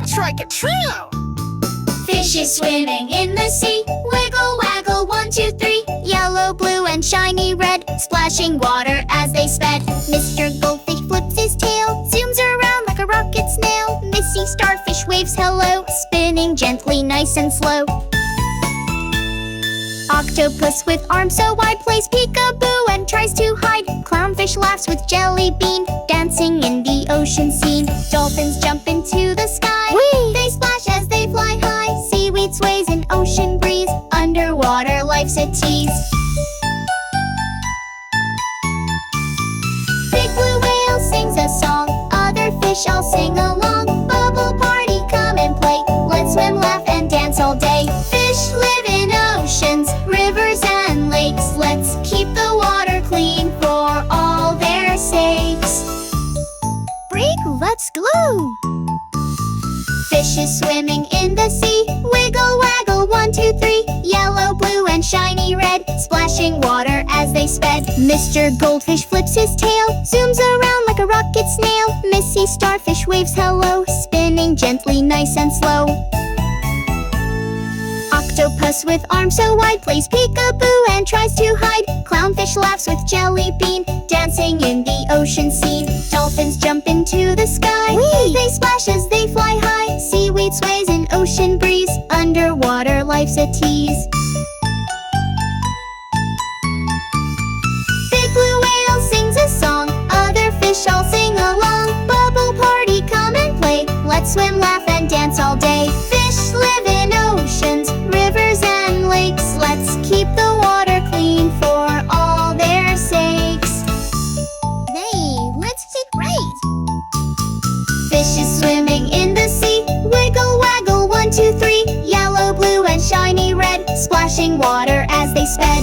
trick or true. Fish is swimming in the sea. Wiggle, waggle, 1, 2, 3. Yellow, blue, and shiny red, splashing water as they sped. Mr. Goldfish flips his tail, zooms around like a rocket snail. Missy Starfish waves hello, spinning gently, nice and slow. Octopus with arms so wide plays peekaboo and tries to hide. Clownfish laughs with jelly bean, dancing in the ocean scene. Dolphins jump into the sky. Whee! They splash as they fly high. Seaweed sways in ocean breeze. Underwater life's a tease. Big blue whale sings a song. Other fish all sing along. Bubble party, come and play. Let's swim, laugh, and dance all day. Fish live in oceans, rivers, and lakes. Let's keep the water clean for all their sakes. Brig, let's glue. Fish is swimming in the sea. Wiggle, waggle, 1, 2, 3. Yellow, blue, and shiny red, splashing water as they sped. Mr. Goldfish flips his tail, zooms around like a rocket snail. Missy Starfish waves hello, spinning gently, nice and slow. Octopus with arms so wide plays peekaboo and tries to hide. Clownfish laughs with jelly bean, dancing in the ocean scene. Dolphins jump into the sky. Whee! They splash as they fly high. Seaweed sways in ocean breeze. Underwater life's a tease. Big blue whale sings a song. Other fish all sing along. Bubble party, come and play. Let's swim, laugh, and dance all day. Fish live in oceans, rivers, and lakes. Let's keep the water clean for all their sakes. Hey, let's be great. Fish is swimming in the sea. Wiggle, waggle, 1, 2, 3. Yellow, blue, and shiny red, splashing water as they sped.